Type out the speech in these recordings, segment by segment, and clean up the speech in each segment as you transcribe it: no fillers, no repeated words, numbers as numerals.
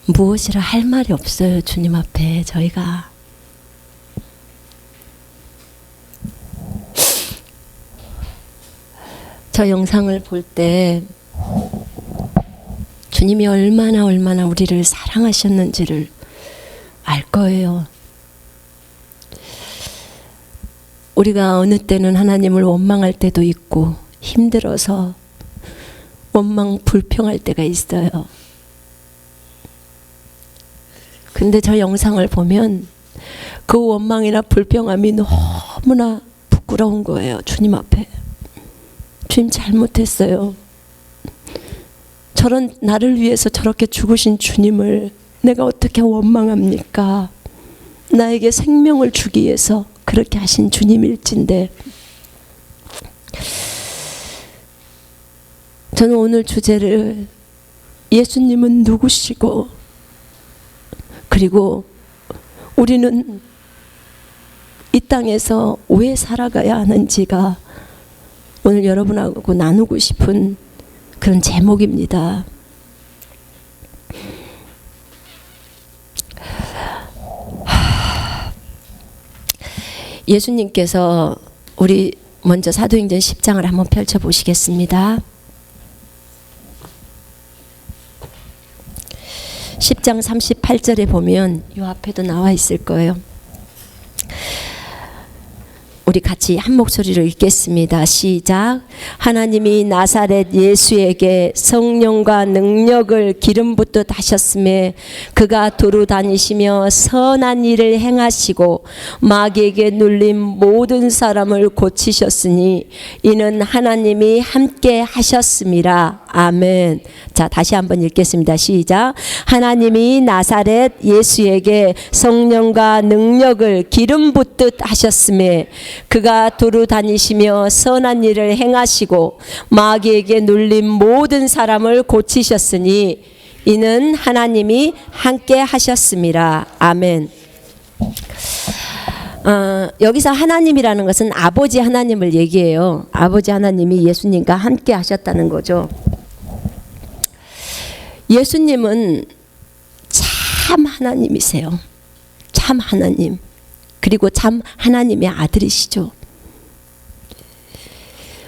무엇이라 할 말이 없어요. 주님 앞에 저희가. 저 영상을 볼 때 주님이 얼마나 우리를 사랑하셨는지를 알 거예요. 우리가 어느 때는 하나님을 원망할 때도 있고 힘들어서 원망 불평할 때가 있어요. 근데 저 영상을 보면 그 원망이나 불평함이 너무나 부끄러운 거예요. 주님 앞에. 주님 잘못했어요. 저런 나를 위해서 저렇게 죽으신 주님을 내가 어떻게 원망합니까? 나에게 생명을 주기 위해서 그렇게 하신 주님일진데, 저는 오늘 주제를 예수님은 누구시고 그리고 우리는 이 땅에서 왜 살아가야 하는지가 오늘 여러분하고 나누고 싶은 그런 제목입니다. 예수님께서 우리 먼저 사도행전 10장을 한번 펼쳐보시겠습니다. 10장 38절에 보면 이 앞에도 나와 있을 거예요. 우리 같이 한 목소리로 읽겠습니다. 시작. 하나님이 나사렛 예수에게 성령과 능력을 기름 붓듯 하셨음에 그가 두루 다니시며 선한 일을 행하시고 마귀에게 눌린 모든 사람을 고치셨으니 이는 하나님이 함께 하셨음이라. 아멘. 자, 다시 한번 읽겠습니다. 시작. 하나님이 나사렛 예수에게 성령과 능력을 기름 붓듯 하셨음에 그가 두루 다니시며 선한 일을 행하시고 마귀에게 눌린 모든 사람을 고치셨으니 이는 하나님이 함께 하셨음이라. 아멘. 여기서 하나님이라는 것은 아버지 하나님을 얘기해요. 아버지 하나님이 예수님과 함께 하셨다는 거죠. 예수님은 참 하나님이세요. 참 하나님. 그리고 참 하나님의 아들이시죠.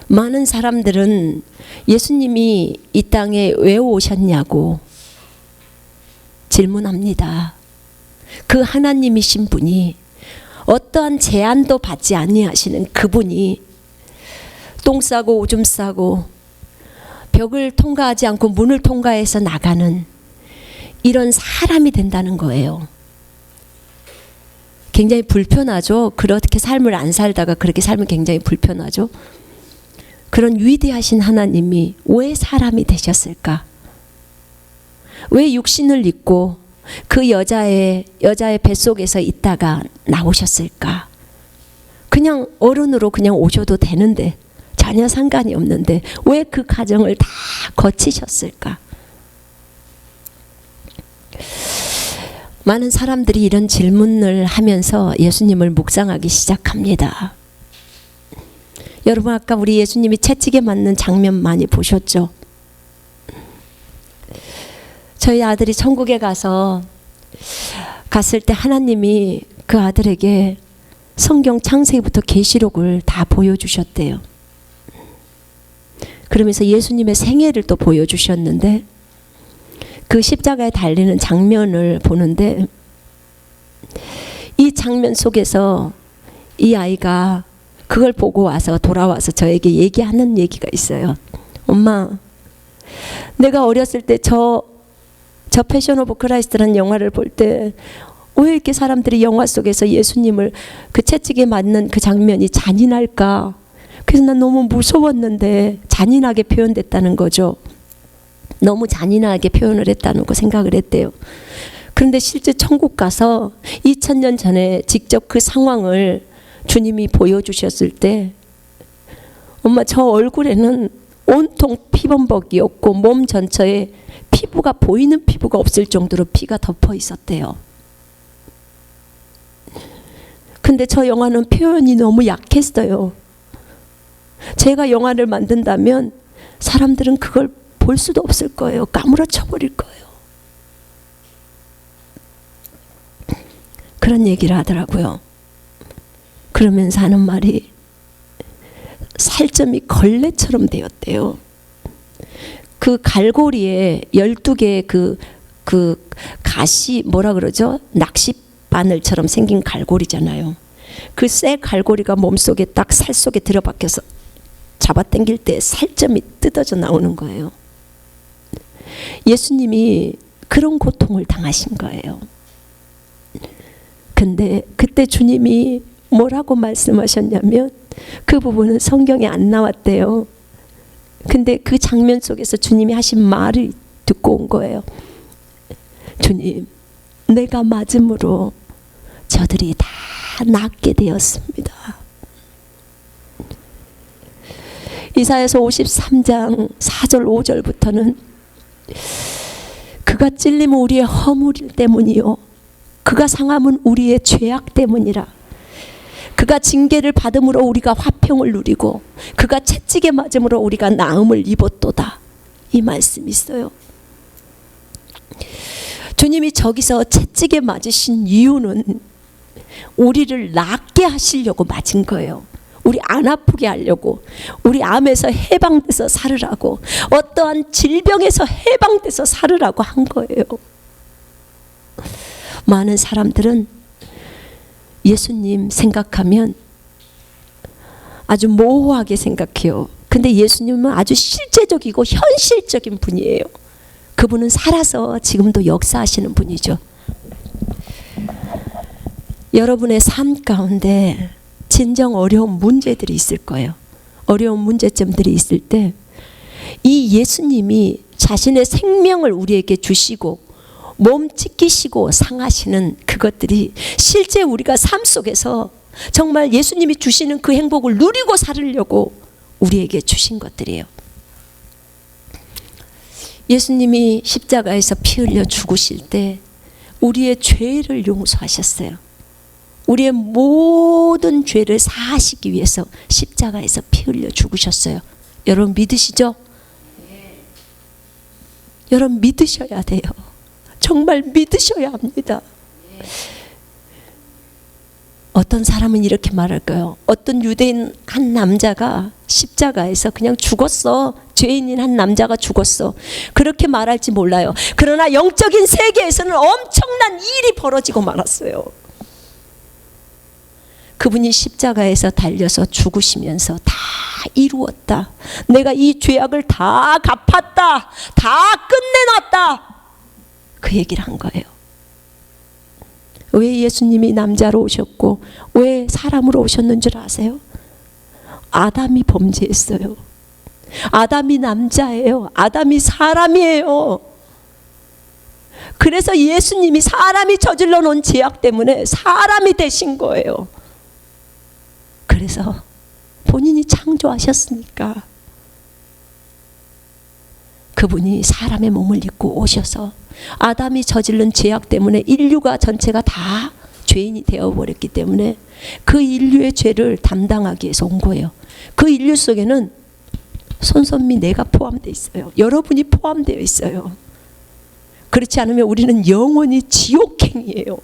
많은 사람들은 예수님이 이 땅에 왜 오셨냐고 질문합니다. 그 하나님이신 분이, 어떠한 제한도 받지 아니하시는 그분이 똥 싸고 오줌 싸고 벽을 통과하지 않고 문을 통과해서 나가는 이런 사람이 된다는 거예요. 굉장히 불편하죠. 그렇게 삶을 안 살다가 그렇게 살면 굉장히 불편하죠. 그런 위대하신 하나님이 왜 사람이 되셨을까? 왜 육신을 입고 그 여자의 뱃속에서 있다가 나오셨을까? 그냥 어른으로 그냥 오셔도 되는데, 전혀 상관이 없는데 왜 그 과정을 다 거치셨을까? 많은 사람들이 이런 질문을 하면서 예수님을 묵상하기 시작합니다. 여러분, 아까 우리 예수님이 채찍에 맞는 장면 많이 보셨죠? 저희 아들이 천국에 갔을 때 하나님이 그 아들에게 성경 창세기부터 계시록을 다 보여주셨대요. 그러면서 예수님의 생애를 또 보여주셨는데, 그 십자가에 달리는 장면을 보는데, 이 장면 속에서 이 아이가 그걸 보고 돌아와서 저에게 얘기하는 얘기가 있어요. 엄마, 내가 어렸을 때 저 패션 오브 크라이스트라는 영화를 볼 때 왜 이렇게 사람들이 영화 속에서 예수님을 그 채찍에 맞는 그 장면이 잔인할까? 그래서 난 너무 무서웠는데 잔인하게 표현됐다는 거죠. 너무 잔인하게 표현을 했다는 거 생각을 했대요. 그런데 실제 천국 가서 2000년 전에 직접 그 상황을 주님이 보여주셨을 때, 엄마, 저 얼굴에는 온통 피범벅이었고 몸 전체에 피부가, 보이는 피부가 없을 정도로 피가 덮어 있었대요. 근데 저 영화는 표현이 너무 약했어요. 제가 영화를 만든다면 사람들은 그걸 볼 수도 없을 거예요. 까무러쳐 버릴 거예요. 그런 얘기를 하더라고요. 그러면서 하는 말이 살점이 걸레처럼 되었대요. 그 갈고리에 12개의 그 가시 뭐라 그러죠? 낚싯바늘처럼 생긴 갈고리잖아요. 그 쇠 갈고리가 몸속에 딱 살 속에 들어박혀서 잡아당길 때 살점이 뜯어져 나오는 거예요. 예수님이 그런 고통을 당하신 거예요. 근데 그때 주님이 뭐라고 말씀하셨냐면, 그 부분은 성경에 안 나왔대요. 근데 그 장면 속에서 주님이 하신 말을 듣고 온 거예요. 주님, 내가 맞음으로 저들이 다 낫게 되었습니다. 이사야서 53장 4절 5절부터는 그가 찔림은 우리의 허물 때문이요 그가 상함은 우리의 죄악 때문이라. 그가 징계를 받음으로 우리가 화평을 누리고 그가 채찍에 맞음으로 우리가 나음을 입었도다. 이 말씀이 있어요. 주님이 저기서 채찍에 맞으신 이유는 우리를 낫게 하시려고 맞은 거예요. 우리 안 아프게 하려고, 우리 암에서 해방돼서 살으라고, 어떠한 질병에서 해방돼서 살으라고 한 거예요. 많은 사람들은 예수님 생각하면 아주 모호하게 생각해요. 근데 예수님은 아주 실제적이고 현실적인 분이에요. 그분은 살아서 지금도 역사하시는 분이죠. 여러분의 삶 가운데 진정 어려운 문제들이 있을 거예요. 어려운 문제점들이 있을 때 이 예수님이 자신의 생명을 우리에게 주시고 몸 찢기시고 상하시는 그것들이 실제 우리가 삶 속에서 정말 예수님이 주시는 그 행복을 누리고 살으려고 우리에게 주신 것들이에요. 예수님이 십자가에서 피 흘려 죽으실 때 우리의 죄를 용서하셨어요. 우리의 모든 죄를 사하시기 위해서 십자가에서 피 흘려 죽으셨어요. 여러분 믿으시죠? 여러분 믿으셔야 돼요. 정말 믿으셔야 합니다. 어떤 사람은 이렇게 말할까요? 어떤 유대인 한 남자가 십자가에서 그냥 죽었어. 죄인인 한 남자가 죽었어. 그렇게 말할지 몰라요. 그러나 영적인 세계에서는 엄청난 일이 벌어지고 말았어요. 그분이 십자가에서 달려서 죽으시면서 다 이루었다. 내가 이 죄악을 다 갚았다. 다 끝내놨다. 그 얘기를 한 거예요. 왜 예수님이 남자로 오셨고 왜 사람으로 오셨는 줄 아세요? 아담이 범죄했어요. 아담이 남자예요. 아담이 사람이에요. 그래서 예수님이 사람이 저질러 놓은 죄악 때문에 사람이 되신 거예요. 그래서 본인이 창조하셨으니까 그분이 사람의 몸을 입고 오셔서 아담이 저지른 죄악 때문에 인류가 전체가 다 죄인이 되어버렸기 때문에 그 인류의 죄를 담당하기 위해서 온 거예요. 그 인류 속에는 손선미 내가 포함되어 있어요. 여러분이 포함되어 있어요. 그렇지 않으면 우리는 영원히 지옥행이에요.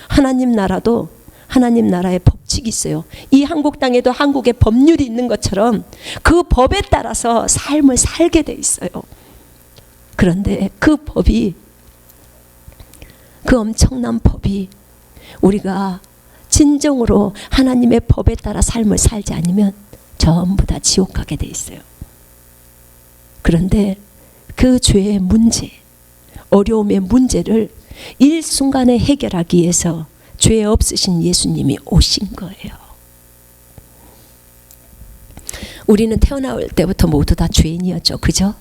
하나님 나라도 하나님 나라의 법칙이 있어요. 이 한국 땅에도 한국의 법률이 있는 것처럼 그 법에 따라서 삶을 살게 돼 있어요. 그런데 그 법이, 그 엄청난 법이 우리가 진정으로 하나님의 법에 따라 삶을 살지 않으면 전부 다 지옥 가게 돼 있어요. 그런데 그 죄의 문제, 어려움의 문제를 일순간에 해결하기 위해서 죄 없으신 예수님이 오신 거예요. 우리는 태어날 때부터 모두 다 죄인이었죠. 그죠?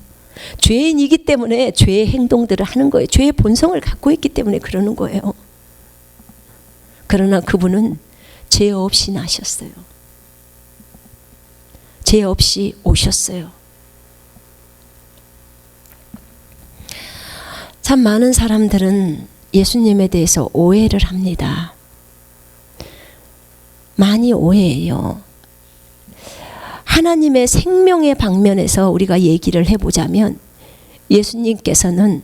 죄인이기 때문에 죄의 행동들을 하는 거예요. 죄의 본성을 갖고 있기 때문에 그러는 거예요. 그러나 그분은 죄 없이 나셨어요. 죄 없이 오셨어요. 참 많은 사람들은 예수님에 대해서 오해를 합니다. 많이 오해해요. 하나님의 생명의 방면에서 우리가 얘기를 해보자면 예수님께서는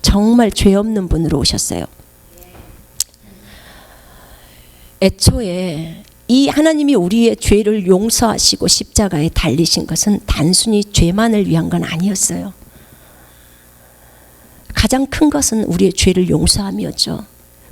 정말 죄 없는 분으로 오셨어요. 애초에 이 하나님이 우리의 죄를 용서하시고 십자가에 달리신 것은 단순히 죄만을 위한 건 아니었어요. 가장 큰 것은 우리의 죄를 용서함이었죠.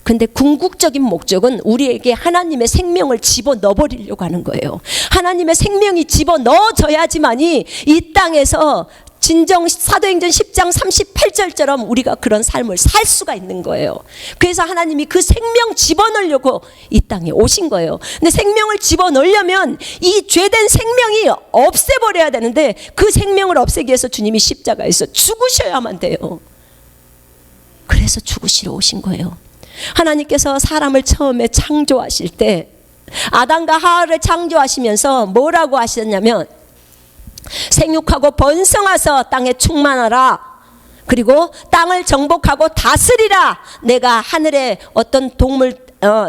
근데 궁극적인 목적은 우리에게 하나님의 생명을 집어넣어버리려고 하는 거예요. 하나님의 생명이 집어넣어져야지만이 이 땅에서 진정 사도행전 10장 38절처럼 우리가 그런 삶을 살 수가 있는 거예요. 그래서 하나님이 그 생명 집어넣으려고 이 땅에 오신 거예요. 근데 생명을 집어넣으려면 이 죄된 생명이 없애버려야 되는데 그 생명을 없애기 위해서 주님이 십자가에서 죽으셔야만 돼요. 그래서 죽으시러 오신 거예요. 하나님께서 사람을 처음에 창조하실 때 아담과 하와를 창조하시면서 뭐라고 하셨냐면 생육하고 번성하서 땅에 충만하라. 그리고 땅을 정복하고 다스리라. 내가 하늘의 어떤 동물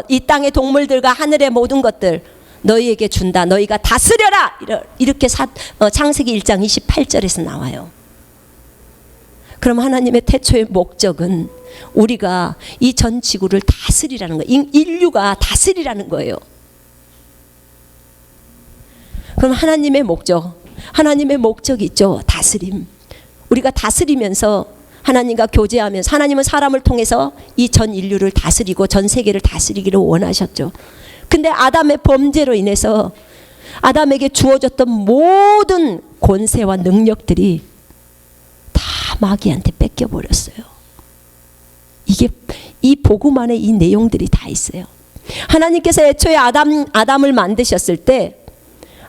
이 땅의 동물들과 하늘의 모든 것들 너희에게 준다. 너희가 다스려라. 이렇게 창세기 1장 28절에서 나와요. 그럼 하나님의 태초의 목적은 우리가 이 전 지구를 다스리라는 거예요. 인류가 다스리라는 거예요. 그럼 하나님의 목적이 있죠. 다스림. 우리가 다스리면서 하나님과 교제하면서 하나님은 사람을 통해서 이 전 인류를 다스리고 전 세계를 다스리기를 원하셨죠. 근데 아담의 범죄로 인해서 아담에게 주어졌던 모든 권세와 능력들이 다 마귀한테 뺏겨버렸어요. 이 복음 안에 이 내용들이 다 있어요. 하나님께서 애초에 아담을 만드셨을 때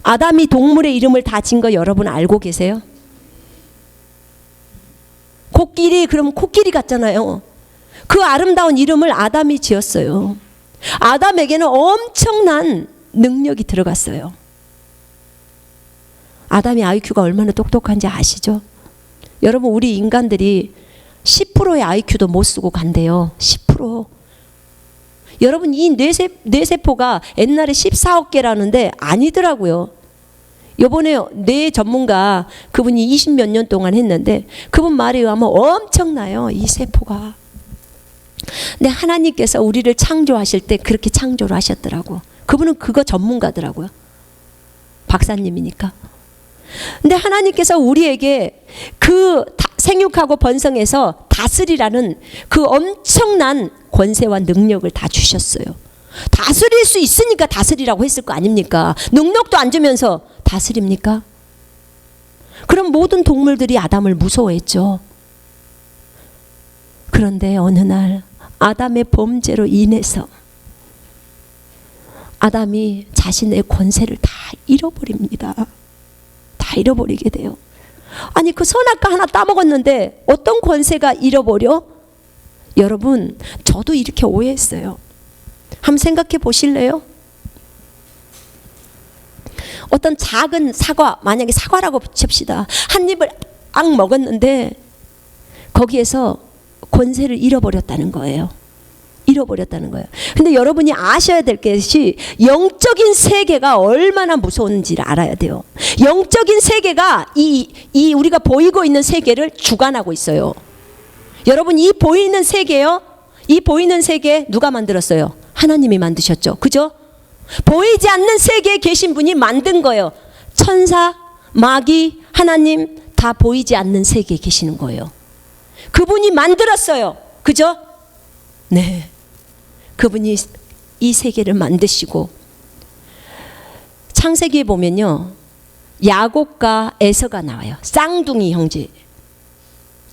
아담이 동물의 이름을 다 진 거 여러분 알고 계세요? 코끼리, 그럼 코끼리 같잖아요. 그 아름다운 이름을 아담이 지었어요. 아담에게는 엄청난 능력이 들어갔어요. 아담이 IQ가 얼마나 똑똑한지 아시죠? 여러분, 우리 인간들이 10%의 IQ도 못 쓰고 간대요. 10%. 여러분, 이 뇌세포가 옛날에 14억 개라는데 아니더라고요. 요번에 뇌 전문가 그분이 20몇 년 동안 했는데 그분 말에 의하면 엄청나요. 이 세포가. 근데 하나님께서 우리를 창조하실 때 그렇게 창조를 하셨더라고. 그분은 그거 전문가더라고요. 박사님이니까. 근데 하나님께서 우리에게 그 생육하고 번성해서 다스리라는 그 엄청난 권세와 능력을 다 주셨어요. 다스릴 수 있으니까 다스리라고 했을 거 아닙니까? 능력도 안 주면서 다스립니까? 그럼 모든 동물들이 아담을 무서워했죠. 그런데 어느 날 아담의 범죄로 인해서 아담이 자신의 권세를 다 잃어버립니다. 다 잃어버리게 돼요. 아니, 그 선악과 하나 따먹었는데 어떤 권세가 잃어버려? 여러분, 저도 이렇게 오해했어요. 한번 생각해 보실래요? 어떤 작은 사과, 만약에 사과라고 칩시다. 한 입을 악 먹었는데 거기에서 권세를 잃어버렸다는 거예요. 잃어버렸다는 거예요. 근데 여러분이 아셔야 될 것이 영적인 세계가 얼마나 무서운지를 알아야 돼요. 영적인 세계가 이 우리가 보이고 있는 세계를 주관하고 있어요. 여러분, 이 보이는 세계요. 이 보이는 세계 누가 만들었어요? 하나님이 만드셨죠. 그죠? 보이지 않는 세계에 계신 분이 만든 거예요. 천사, 마귀, 하나님 다 보이지 않는 세계에 계시는 거예요. 그분이 만들었어요. 그죠? 네. 그분이 이 세계를 만드시고 창세기에 보면요. 야곱과 에서가 나와요. 쌍둥이 형제.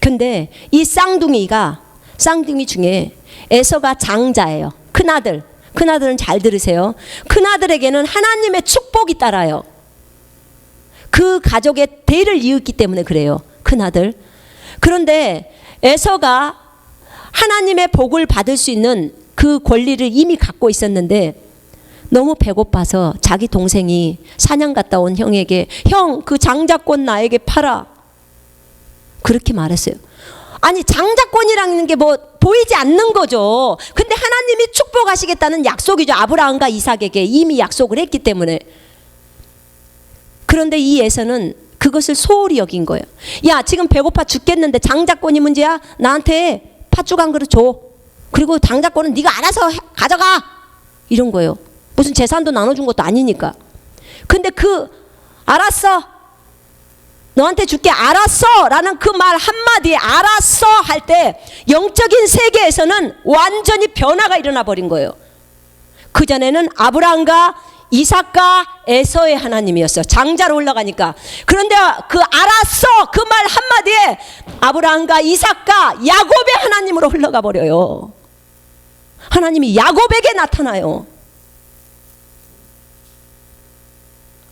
근데 이 쌍둥이 중에 에서가 장자예요. 큰아들. 큰아들은 잘 들으세요. 큰아들에게는 하나님의 축복이 따라요. 그 가족의 대를 이었기 때문에 그래요. 큰아들. 그런데 에서가 하나님의 복을 받을 수 있는 그 권리를 이미 갖고 있었는데 너무 배고파서 자기 동생이 사냥 갔다 온 형에게 형, 그 장자권 나에게 팔아. 그렇게 말했어요. 아니, 장자권이라는 게 뭐 보이지 않는 거죠. 근데 하나님이 축복하시겠다는 약속이죠. 아브라함과 이삭에게 이미 약속을 했기 때문에. 그런데 이 에서는 그것을 소홀히 여긴 거예요. 야, 지금 배고파 죽겠는데 장자권이 문제야? 나한테 팥죽 한 그릇 줘. 그리고 장자권은 네가 알아서 가져가. 이런 거예요. 무슨 재산도 나눠준 것도 아니니까. 근데 알았어, 너한테 줄게, 알았어 라는 그 말 한마디에 알았어 할 때 영적인 세계에서는 완전히 변화가 일어나 버린 거예요. 그전에는 아브라함과 이삭과 에서의 하나님이었어요. 장자로 올라가니까. 그런데 그 알았어 그 말 한마디에 아브라함과 이삭과 야곱의 하나님으로 흘러가 버려요. 하나님이 야곱에게 나타나요.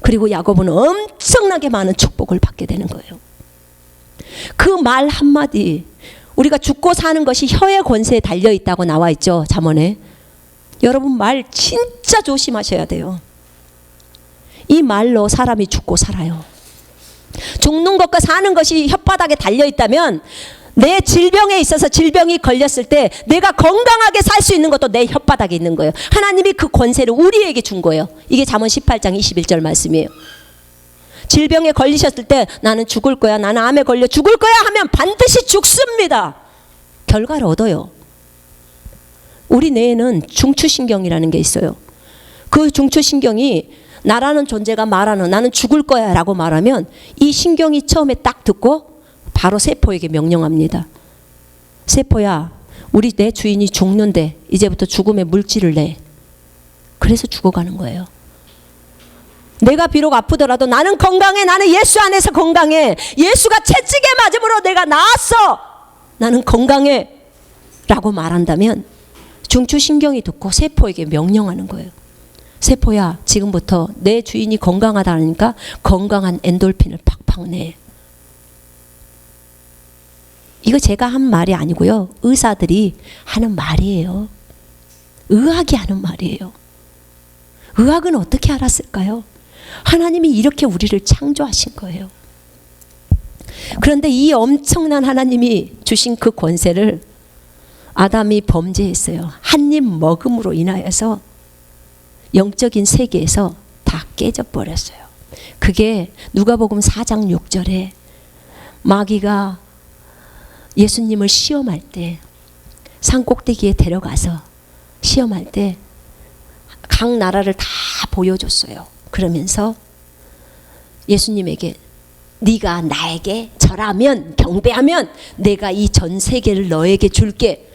그리고 야곱은 엄청나게 많은 축복을 받게 되는 거예요. 그 말 한마디, 우리가 죽고 사는 것이 혀의 권세에 달려있다고 나와 있죠, 잠언에. 여러분 말 진짜 조심하셔야 돼요. 이 말로 사람이 죽고 살아요. 죽는 것과 사는 것이 혓바닥에 달려있다면 내 질병에 있어서 질병이 걸렸을 때 내가 건강하게 살 수 있는 것도 내 혓바닥에 있는 거예요. 하나님이 그 권세를 우리에게 준 거예요. 이게 잠언 18장 21절 말씀이에요. 질병에 걸리셨을 때 나는 죽을 거야, 나는 암에 걸려 죽을 거야 하면 반드시 죽습니다. 결과를 얻어요. 우리 뇌에는 중추신경이라는 게 있어요. 그 중추신경이 나라는 존재가 말하는 나는 죽을 거야 라고 말하면 이 신경이 처음에 딱 듣고 바로 세포에게 명령합니다. 세포야, 우리 내 주인이 죽는데 이제부터 죽음의 물질을 내. 그래서 죽어가는 거예요. 내가 비록 아프더라도 나는 건강해, 나는 예수 안에서 건강해, 예수가 채찍에 맞음으로 내가 나았어, 나는 건강해 라고 말한다면 중추신경이 듣고 세포에게 명령하는 거예요. 세포야, 지금부터 내 주인이 건강하다니까 건강한 엔돌핀을 팍팍 내. 이거 제가 한 말이 아니고요, 의사들이 하는 말이에요. 의학이 하는 말이에요. 의학은 어떻게 알았을까요? 하나님이 이렇게 우리를 창조하신 거예요. 그런데 이 엄청난 하나님이 주신 그 권세를 아담이 범죄했어요. 한 입 먹음으로 인하여서 영적인 세계에서 다 깨져버렸어요. 그게 누가복음 4장 6절에 마귀가 예수님을 시험할 때 산꼭대기에 데려가서 시험할 때 각 나라를 다 보여줬어요. 그러면서 예수님에게 네가 나에게 절하면, 경배하면 내가 이 전 세계를 너에게 줄게.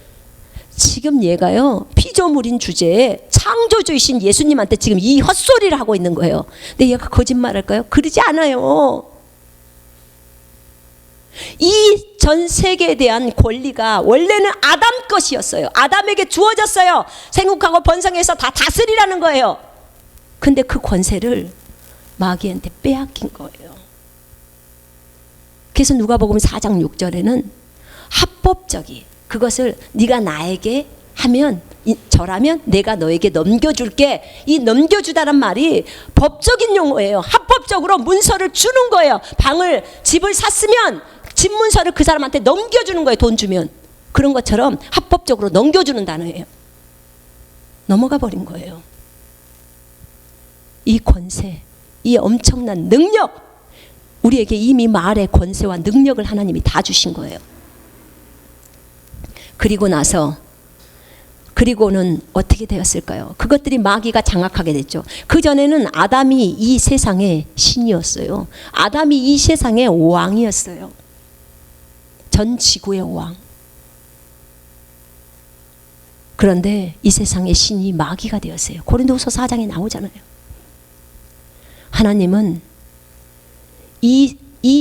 지금 얘가요, 피조물인 주제에 창조주이신 예수님한테 지금 이 헛소리를 하고 있는 거예요. 근데 얘가 거짓말할까요? 그러지 않아요. 이 전 세계에 대한 권리가 원래는 아담 것이었어요. 아담에게 주어졌어요. 생육하고 번성해서 다 다스리라는 거예요. 근데 그 권세를 마귀한테 빼앗긴 거예요. 그래서 누가복음 4장 6절에는 합법적이, 그것을 네가 나에게 하면, 절하면 내가 너에게 넘겨줄게. 이 넘겨주다란 말이 법적인 용어예요. 합법적으로 문서를 주는 거예요. 집을 샀으면 집 문서를 그 사람한테 넘겨주는 거예요. 돈 주면. 그런 것처럼 합법적으로 넘겨주는 단어예요. 넘어가 버린 거예요. 이 권세, 이 엄청난 능력, 우리에게 이미 말의 권세와 능력을 하나님이 다 주신 거예요. 그리고는 어떻게 되었을까요? 그것들이 마귀가 장악하게 됐죠. 그전에는 아담이 이 세상의 신이었어요. 아담이 이 세상의 왕이었어요. 전 지구의 왕. 그런데 이 세상의 신이 마귀가 되었어요. 고린도후서 4장에 나오잖아요. 하나님은 이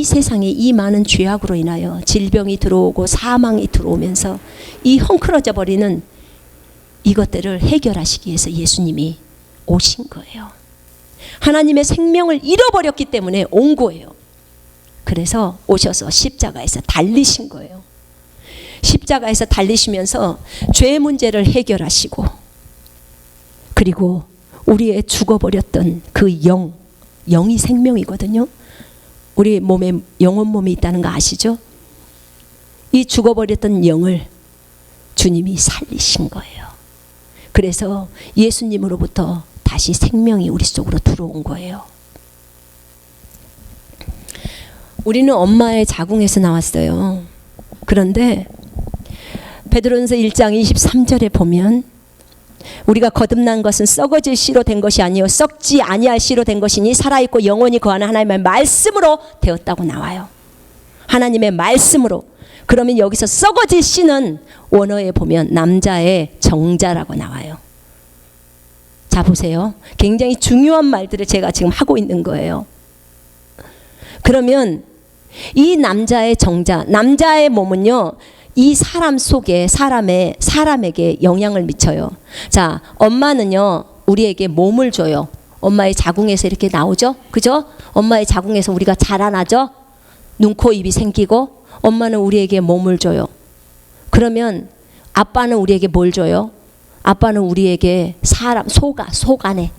세상에 이 많은 죄악으로 인하여 질병이 들어오고 사망이 들어오면서 이 헝클어져 버리는 이것들을 해결하시기 위해서 예수님이 오신 거예요. 하나님의 생명을 잃어버렸기 때문에 온 거예요. 그래서 오셔서 십자가에서 달리신 거예요. 십자가에서 달리시면서 죄 문제를 해결하시고, 그리고 우리의 죽어버렸던 그 영이 생명이거든요. 우리 몸에 영혼 몸이 있다는 거 아시죠? 이 죽어버렸던 영을 주님이 살리신 거예요. 그래서 예수님으로부터 다시 생명이 우리 속으로 들어온 거예요. 우리는 엄마의 자궁에서 나왔어요. 그런데 베드로전서 1장 23절에 보면 우리가 거듭난 것은 썩어질 씨로 된 것이 아니요 썩지 아니할 씨로 된 것이니 살아있고 영원히 거하는 하나님의 말씀으로 되었다고 나와요. 하나님의 말씀으로. 그러면 여기서 썩어질 씨는 원어에 보면 남자의 정자라고 나와요. 자 보세요. 굉장히 중요한 말들을 제가 지금 하고 있는 거예요. 그러면 이 남자의 정자, 남자의 몸은요, 이 사람 속에 사람에게 영향을 미쳐요. 자, 엄마는요 우리에게 몸을 줘요. 엄마의 자궁에서 이렇게 나오죠, 그죠? 엄마의 자궁에서 우리가 자라나죠. 눈, 코, 입이 생기고 엄마는 우리에게 몸을 줘요. 그러면 아빠는 우리에게 뭘 줘요? 아빠는 우리에게 사람, 속 안의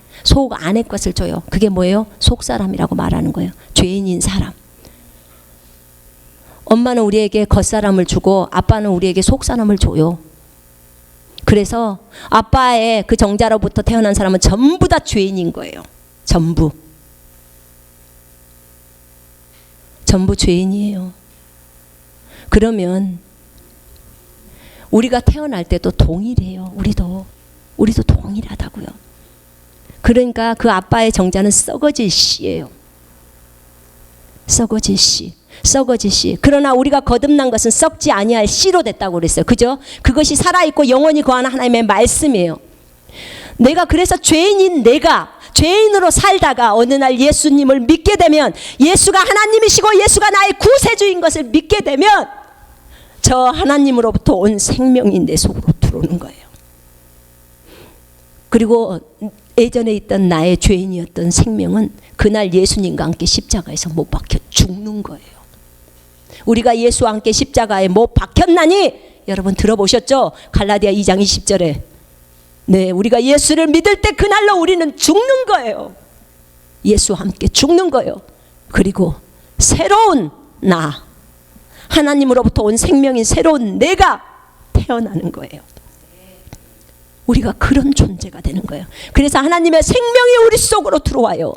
것을 줘요. 그게 뭐예요? 속사람이라고 말하는 거예요. 죄인인 사람. 엄마는 우리에게 겉사람을 주고 아빠는 우리에게 속사람을 줘요. 그래서 아빠의 그 정자로부터 태어난 사람은 전부 다 죄인인 거예요. 전부 죄인이에요. 그러면 우리가 태어날 때도 동일해요. 우리도 동일하다고요. 그러니까 그 아빠의 정자는 썩어질 씨예요. 썩어질 씨. 그러나 우리가 거듭난 것은 썩지 아니할 씨로 됐다고 그랬어요. 그죠? 그것이 살아있고 영원히 거하는 하나님의 말씀이에요. 내가 그래서 죄인으로 살다가 어느 날 예수님을 믿게 되면, 예수가 하나님이시고 예수가 나의 구세주인 것을 믿게 되면 저 하나님으로부터 온 생명이 내 속으로 들어오는 거예요. 그리고 예전에 있던 나의 죄인이었던 생명은 그날 예수님과 함께 십자가에서 못 박혀 죽는 거예요. 우리가 예수와 함께 십자가에 못 박혔나니, 여러분 들어보셨죠? 갈라디아 2장 20절에 네, 우리가 예수를 믿을 때 그날로 우리는 죽는 거예요. 예수와 함께 죽는 거예요. 그리고 새로운 나, 하나님으로부터 온 생명인 새로운 내가 태어나는 거예요. 우리가 그런 존재가 되는 거예요. 그래서 하나님의 생명이 우리 속으로 들어와요.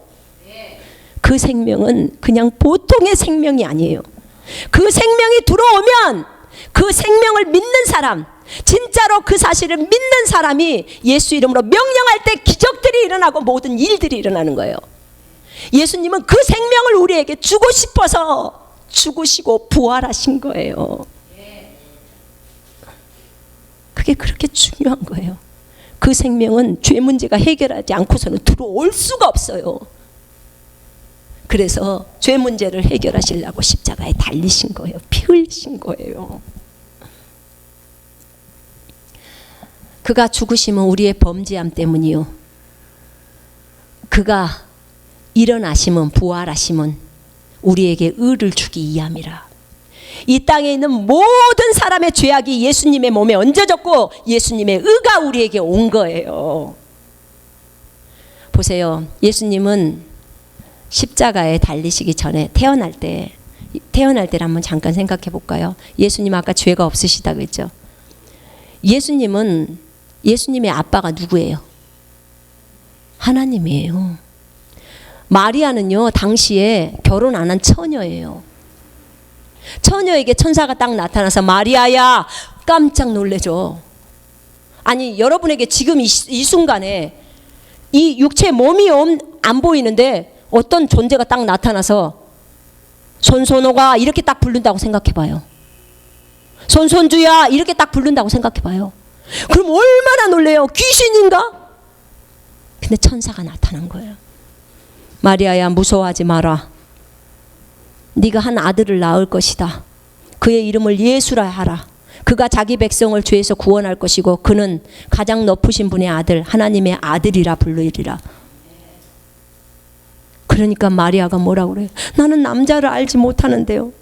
그 생명은 그냥 보통의 생명이 아니에요. 그 생명이 들어오면 그 생명을 믿는 사람, 진짜로 그 사실을 믿는 사람이 예수 이름으로 명령할 때 기적들이 일어나고 모든 일들이 일어나는 거예요. 예수님은 그 생명을 우리에게 주고 싶어서 죽으시고 부활하신 거예요. 그게 그렇게 중요한 거예요. 그 생명은 죄 문제가 해결하지 않고서는 들어올 수가 없어요. 그래서 죄 문제를 해결하시려고 십자가에 달리신 거예요. 피 흘리신 거예요. 그가 죽으심은 우리의 범죄함 때문이요, 그가 일어나심은, 부활하심은 우리에게 의를 주기 위함이라. 이 땅에 있는 모든 사람의 죄악이 예수님의 몸에 얹어졌고 예수님의 의가 우리에게 온 거예요. 보세요. 예수님은 십자가에 달리시기 전에 태어날 때를 한번 잠깐 생각해 볼까요? 예수님 아까 죄가 없으시다고 했죠. 예수님의 아빠가 누구예요? 하나님이에요. 마리아는요, 당시에 결혼 안 한 처녀예요. 처녀에게 천사가 딱 나타나서 마리아야, 깜짝 놀래죠. 아니, 여러분에게 지금 이 순간에 이 육체 몸이 안 보이는데 어떤 존재가 딱 나타나서 손손오가 이렇게 딱 부른다고 생각해봐요. 손손주야 이렇게 딱 부른다고 생각해봐요. 그럼 얼마나 놀래요? 귀신인가? 근데 천사가 나타난 거예요. 마리아야, 무서워하지 마라. 네가 한 아들을 낳을 것이다. 그의 이름을 예수라 하라. 그가 자기 백성을 죄에서 구원할 것이고 그는 가장 높으신 분의 아들, 하나님의 아들이라 불리리라. 그러니까 마리아가 뭐라고 그래요? 나는 남자를 알지 못하는데요.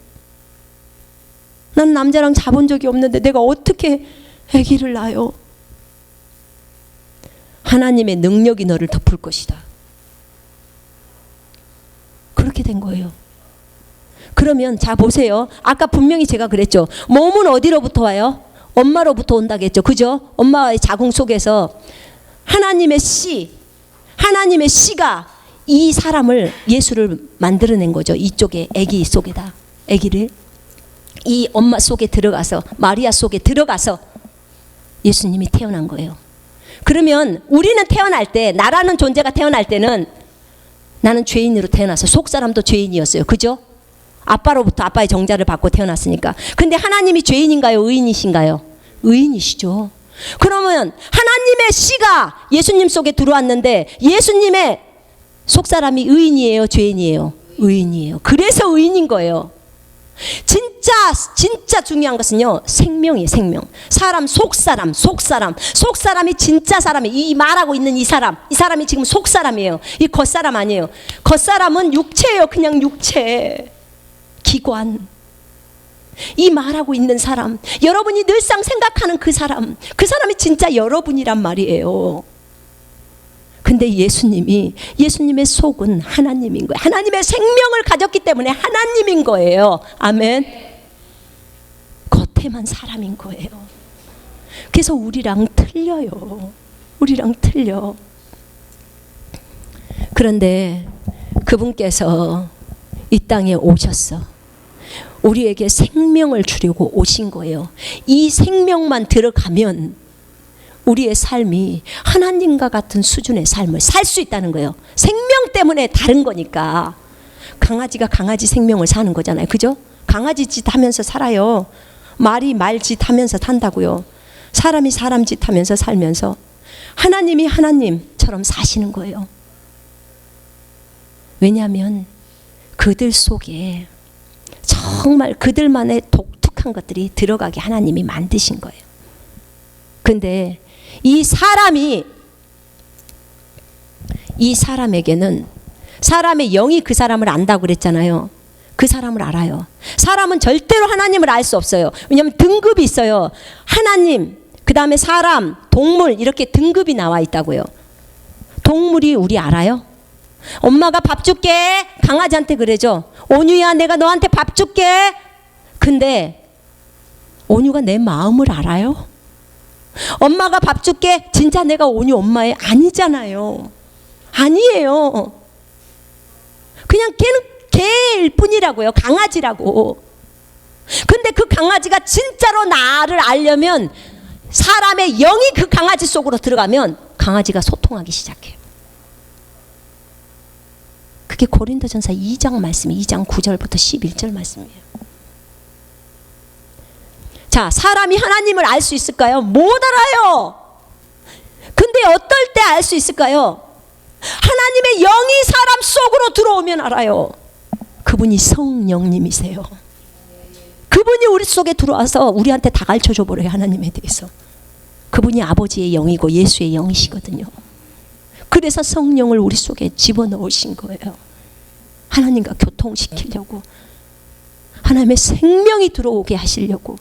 나는 남자랑 자본 적이 없는데 내가 어떻게 아기를 낳아요? 하나님의 능력이 너를 덮을 것이다. 그렇게 된 거예요. 그러면 자 보세요. 아까 분명히 제가 그랬죠. 몸은 어디로부터 와요? 엄마로부터 온다고 했죠. 그죠? 엄마의 자궁 속에서 하나님의 씨가 이 사람을, 예수를 만들어낸 거죠. 이쪽에 아기 속에다. 아기를 이 엄마 속에 들어가서, 마리아 속에 들어가서 예수님이 태어난 거예요. 그러면 우리는 태어날 때, 나라는 존재가 태어날 때는 나는 죄인으로 태어나서 속사람도 죄인이었어요. 그죠? 아빠로부터 아빠의 정자를 받고 태어났으니까. 근데 하나님이 죄인인가요? 의인이신가요? 의인이시죠. 그러면 하나님의 씨가 예수님 속에 들어왔는데 예수님의 속사람이 의인이에요? 죄인이에요? 의인이에요. 그래서 의인인 거예요. 진짜 중요한 것은요, 생명이에요. 생명. 사람, 속사람이 진짜 사람이에요. 이 말하고 있는 이 사람이 지금 속사람이에요. 이 겉사람 아니에요. 겉사람은 육체예요. 그냥 육체, 기관. 이 말하고 있는 사람, 여러분이 늘상 생각하는 그 사람이 진짜 여러분이란 말이에요. 근데 예수님의 속은 하나님인 거예요. 하나님의 생명을 가졌기 때문에 하나님인 거예요. 아멘. 겉에만 사람인 거예요. 그래서 우리랑 틀려요. 우리랑 틀려. 그런데 그분께서 이 땅에 오셨어. 우리에게 생명을 주려고 오신 거예요. 이 생명만 들어가면 우리의 삶이 하나님과 같은 수준의 삶을 살 수 있다는 거예요. 생명 때문에 다른 거니까. 강아지가 강아지 생명을 사는 거잖아요. 그죠? 강아지 짓 하면서 살아요. 말이 말 짓 하면서 산다고요. 사람이 사람 짓 하면서 살면서 하나님이 하나님처럼 사시는 거예요. 왜냐하면 그들 속에 정말 그들만의 독특한 것들이 들어가게 하나님이 만드신 거예요. 근데 이 사람에게는 사람의 영이 그 사람을 안다고 그랬잖아요. 그 사람을 알아요. 사람은 절대로 하나님을 알 수 없어요. 왜냐하면 등급이 있어요. 하나님, 그 다음에 사람, 동물, 이렇게 등급이 나와 있다고요. 동물이 우리 알아요? 엄마가 밥 줄게. 강아지한테 그러죠. 온유야, 내가 너한테 밥 줄게. 근데 온유가 내 마음을 알아요? 엄마가 밥 줄게. 진짜 내가 온유 엄마의 아니잖아요. 아니에요. 그냥 걔는 개일 뿐이라고요. 강아지라고. 근데 그 강아지가 진짜로 나를 알려면 사람의 영이 그 강아지 속으로 들어가면 강아지가 소통하기 시작해요. 그게 고린도전서 2장 말씀이 2장 9절부터 11절 말씀이에요. 자, 사람이 하나님을 알 수 있을까요? 못 알아요. 근데 어떨 때 알 수 있을까요? 하나님의 영이 사람 속으로 들어오면 알아요. 그분이 성령님이세요. 그분이 우리 속에 들어와서 우리한테 다 가르쳐줘 버려요. 하나님에 대해서. 그분이 아버지의 영이고 예수의 영이시거든요. 그래서 성령을 우리 속에 집어넣으신 거예요. 하나님과 교통시키려고. 하나님의 생명이 들어오게 하시려고.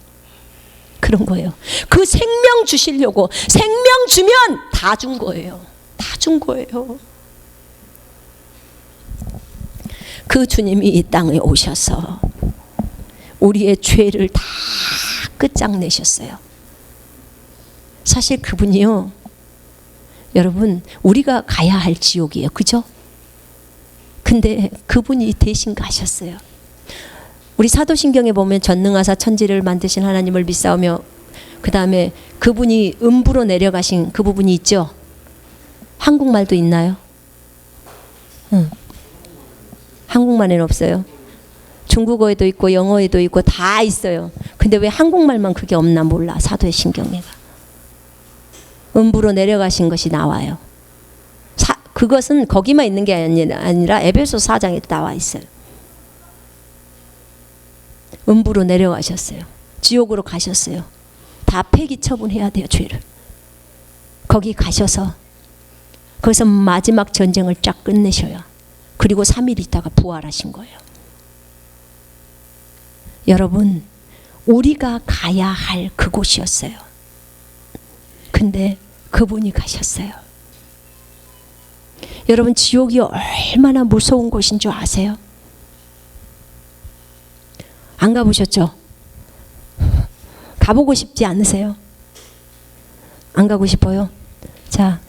그런 거예요. 그 생명 주시려고. 생명 주면 다 준 거예요. 다 준 거예요. 그 주님이 이 땅에 오셔서 우리의 죄를 다 끝장내셨어요. 사실 그분이요, 여러분, 우리가 가야 할 지옥이에요. 그죠? 근데 그분이 대신 가셨어요. 우리 사도신경에 보면 전능하사 천지를 만드신 하나님을 믿사오며, 그 다음에 그분이 음부로 내려가신 그 부분이 있죠. 한국말도 있나요? 응. 한국말에는 없어요. 중국어에도 있고 영어에도 있고 다 있어요. 근데 왜 한국말만 그게 없나 몰라. 사도의 신경에가 음부로 내려가신 것이 나와요. 그것은 거기만 있는 게 아니라 에베소 4장에도 나와 있어요. 음부로 내려가셨어요. 지옥으로 가셨어요. 다 폐기 처분해야 돼요. 죄를. 거기 가셔서 거기서 마지막 전쟁을 쫙 끝내셔요. 그리고 3일 있다가 부활하신 거예요. 여러분, 우리가 가야 할 그곳이었어요. 근데 그분이 가셨어요. 여러분, 지옥이 얼마나 무서운 곳인 줄 아세요? 안 가보셨죠? 가보고 싶지 않으세요? 안 가고 싶어요? 자,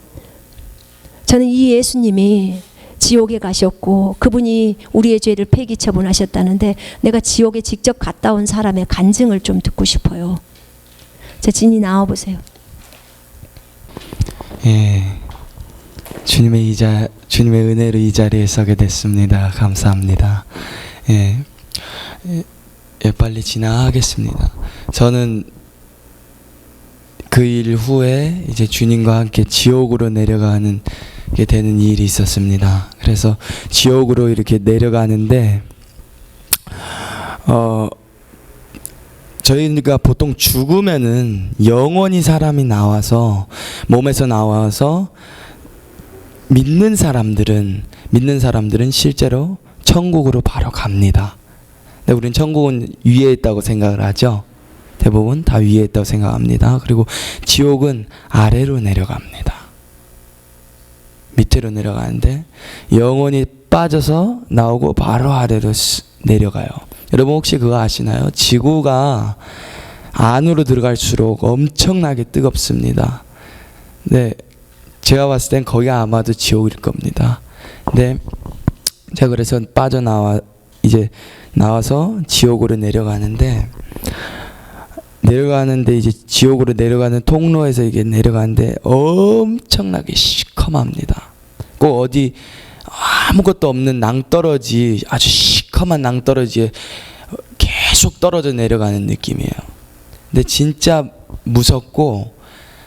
저는 이 예수님이 지옥에 가셨고 그분이 우리의 죄를 폐기 처분하셨다는데, 내가 지옥에 직접 갔다 온 사람의 간증을 좀 듣고 싶어요. 자, 진이 나와보세요. 예, 주님의 은혜로 이 자리에 서게 됐습니다. 감사합니다. 예, 빨리 지나가겠습니다. 저는 그 일 후에 이제 주님과 함께 지옥으로 내려가는 게 되는 일이 있었습니다. 그래서 지옥으로 이렇게 내려가는데 저희가 보통 죽으면은 영원히 사람이 나와서 몸에서 나와서 믿는 사람들은 실제로 천국으로 바로 갑니다. 근데 우리는 천국은 위에 있다고 생각을 하죠. 대부분 다 위에 있다고 생각합니다. 그리고 지옥은 아래로 내려갑니다. 밑으로 내려가는데 영원히 빠져서 나오고 바로 아래로 내려가요. 여러분 혹시 그거 아시나요? 지구가 안으로 들어갈수록 엄청나게 뜨겁습니다. 네, 제가 봤을 땐 거기가 아마도 지옥일 겁니다. 네, 제가 그래서 이제 나와서 지옥으로 내려가는데 이제 지옥으로 내려가는 통로에서 이게 내려가는데 엄청나게 시커멉니다. 꼭 어디 아무것도 없는 낭떠러지, 아주 시커먼 낭떠러지에 계속 떨어져 내려가는 느낌이에요. 근데 진짜 무섭고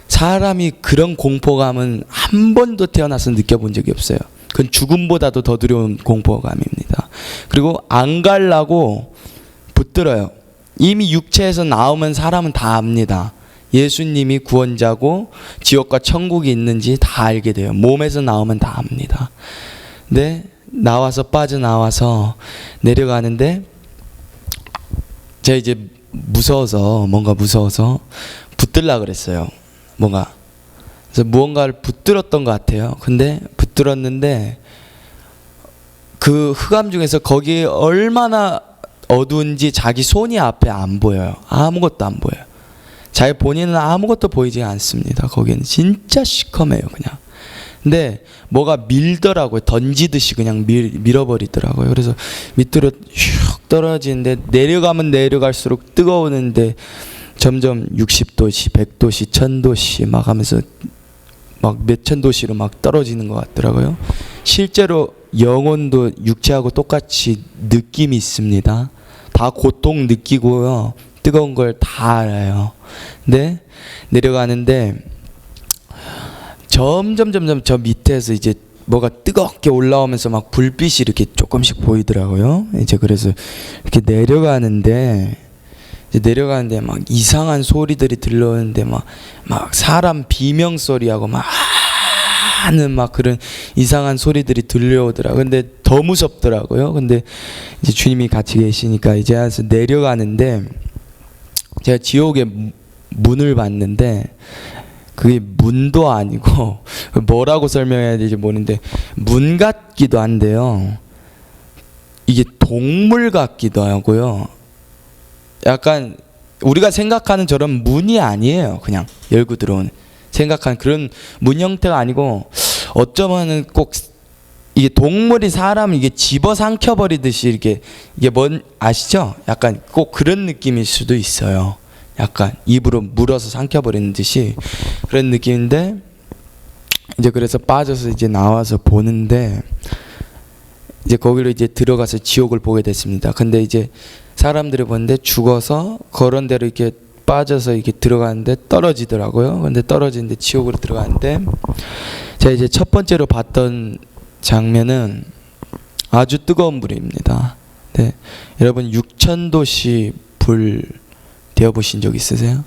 사람이 그런 공포감은 한 번도 태어나서 느껴본 적이 없어요. 그건 죽음보다도 더 두려운 공포감입니다. 그리고 안 가려고 붙들어요. 이미 육체에서 나오면 사람은 다 압니다. 예수님이 구원자고 지옥과 천국이 있는지 다 알게 돼요. 몸에서 나오면 다 압니다. 근데 빠져나와서 내려가는데 제가 이제 무서워서 붙들라 그랬어요. 그래서 무언가를 붙들었던 것 같아요. 근데 붙들었는데 그 흑암 중에서 거기 얼마나 어두운지 자기 손이 앞에 안 보여요. 아무것도 안 보여요. 자기 본인은 아무것도 보이지 않습니다. 거기는 진짜 시커매요, 그냥. 근데 뭐가 밀더라고요. 던지듯이 그냥 밀어버리더라고요. 그래서 밑으로 슉 떨어지는데 내려가면 내려갈수록 뜨거우는데 점점 60도씨, 100도씨, 1000도씨 막 하면서 막 몇천 도씨로 막 떨어지는 것 같더라고요. 실제로 영혼도 육체하고 똑같이 느낌이 있습니다. 다 고통 느끼고요. 뜨거운 걸 다 알아요. 근데 내려가는데 점점 저 밑에서 이제 뭐가 뜨겁게 올라오면서 막 불빛이 이렇게 조금씩 보이더라고요. 이제 그래서 이렇게 내려가는데 막 이상한 소리들이 들려오는데 막 사람 비명 소리하고 막 하는 막 그런 이상한 소리들이 들려오더라고요. 근데 더 무섭더라고요. 근데 이제 주님이 같이 계시니까 이제 와서 내려가는데 제가 지옥의 문을 봤는데 그게 문도 아니고 뭐라고 설명해야 될지 모르는데 문 같기도 한데요. 이게 동물 같기도 하고요. 약간 우리가 생각하는 저런 문이 아니에요. 그냥 열고 들어오는 생각하는 그런 문 형태가 아니고 어쩌면은 꼭 이게 동물이 사람을 이게 집어삼켜 버리듯이 이게 뭔 아시죠? 약간 꼭 그런 느낌일 수도 있어요. 약간 입으로 물어서 삼켜 버리는 듯이 그런 느낌인데 이제 그래서 빠져서 이제 나와서 보는데 이제 거기로 이제 들어가서 지옥을 보게 됐습니다. 근데 이제 사람들이 보는데 죽어서 그런 대로 이렇게 빠져서 이렇게 들어가는데 떨어지더라고요. 근데 떨어지는데 지옥으로 들어가는데 제가 이제 첫 번째로 봤던 장면은 아주 뜨거운 불입니다. 네. 여러분 6000도씨 불 되어보신 적 있으세요?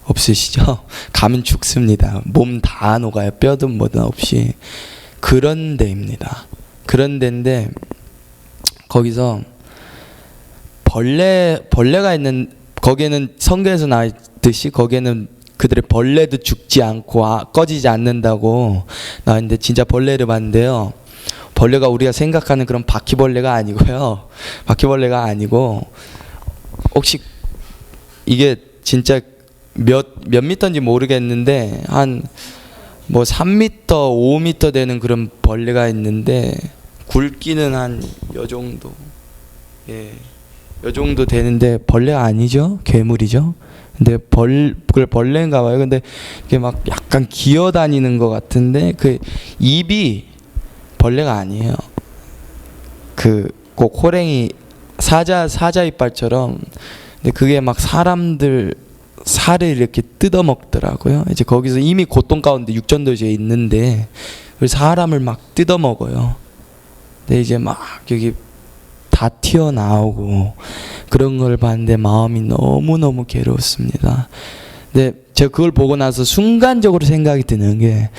없으시죠? 가면 죽습니다. 몸 다 녹아요. 뼈든 뭐든 없이. 그런 데입니다. 그런 데인데 거기서 벌레가 있는 거기에는 성경에서 나왔듯이 거기에는 그들의 벌레도 죽지 않고 꺼지지 않는다고 나왔는데 진짜 벌레를 봤는데요. 벌레가 우리가 생각하는 그런 바퀴벌레가 아니고요. 바퀴벌레가 아니고 혹시 이게 진짜 몇 미터인지 모르겠는데 한 뭐 3미터, 5미터 되는 그런 벌레가 있는데 굵기는 한 요 정도. 요 정도 되는데 벌레가 아니죠? 괴물이죠. 근데 그걸 벌레인가 봐요. 근데 이게 막 약간 기어다니는 것 같은데 그 입이 벌레가 아니에요. 꼭 호랭이 사자 이빨처럼. 근데 그게 막 사람들 살을 이렇게 뜯어 먹더라고요. 이제 거기서 이미 고통 가운데 육전도지에 있는데 사람을 막 뜯어 먹어요. 근데 이제 막 여기 다 튀어나오고 그런 걸 봤는데 마음이 너무너무 괴로웠습니다. 근데 제가 그걸 보고 나서 순간적으로 생각이 드는 게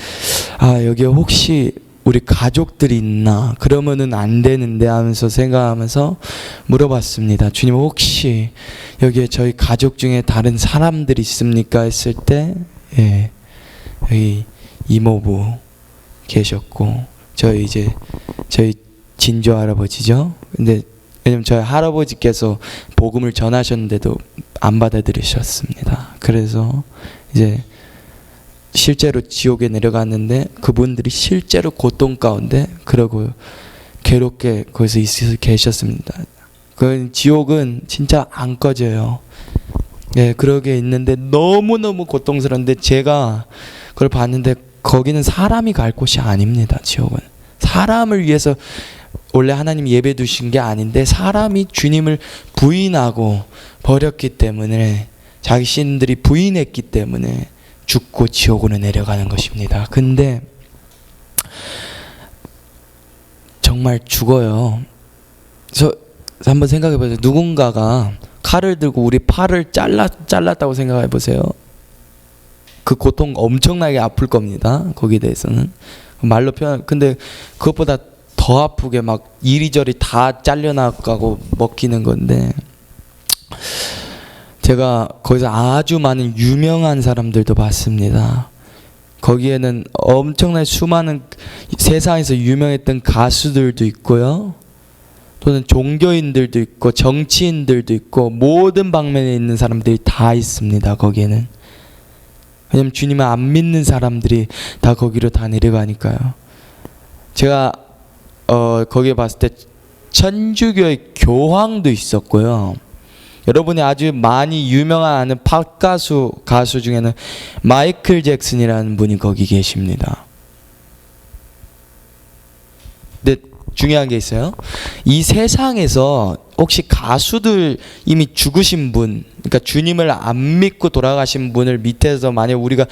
여기에 혹시 우리 가족들이 있나? 그러면은 안 되는데 하면서 생각하면서 물어봤습니다. 주님, 혹시 여기에 저희 가족 중에 다른 사람들이 있습니까? 했을 때 여기 이모부 계셨고 저희 진조 할아버지죠. 근데 왜냐면 저희 할아버지께서 복음을 전하셨는데도 안 받아들이셨습니다. 그래서 이제 실제로 지옥에 내려갔는데 그분들이 실제로 고통 가운데 그러고 괴롭게 거기서 있어 계셨습니다. 그 지옥은 진짜 안 꺼져요. 그러게 있는데 너무너무 고통스러운데 제가 그걸 봤는데 거기는 사람이 갈 곳이 아닙니다. 지옥은 사람을 위해서 원래 하나님 예배 두신 게 아닌데 사람이 주님을 부인하고 버렸기 때문에 자기 신들이 부인했기 때문에 죽고 지옥으로 내려가는 것입니다. 근데 정말 죽어요. 그래서 한번 생각해 보세요. 누군가가 칼을 들고 우리 팔을 잘랐다고 생각해 보세요. 그 고통 엄청나게 아플 겁니다. 거기에 대해서는 말로 표현. 근데 그것보다 더 아프게 막 이리저리 다 잘려나가고 먹히는 건데, 제가 거기서 아주 많은 유명한 사람들도 봤습니다. 거기에는 엄청나게 수많은 세상에서 유명했던 가수들도 있고요, 또는 종교인들도 있고 정치인들도 있고 모든 방면에 있는 사람들이 다 있습니다. 거기에는. 왜냐면 주님을 안 믿는 사람들이 다 거기로 다 내려가니까요. 제가 거기에 봤을 때 천주교의 교황도 있었고요. 여러분이 아주 많이 유명한 아는 팝 가수 중에는 마이클 잭슨이라는 분이 거기 계십니다. 근데 중요한 게 있어요. 이 세상에서 혹시 가수들 이미 죽으신 분, 그러니까 주님을 안 믿고 돌아가신 분을 밑에서 만약 우리가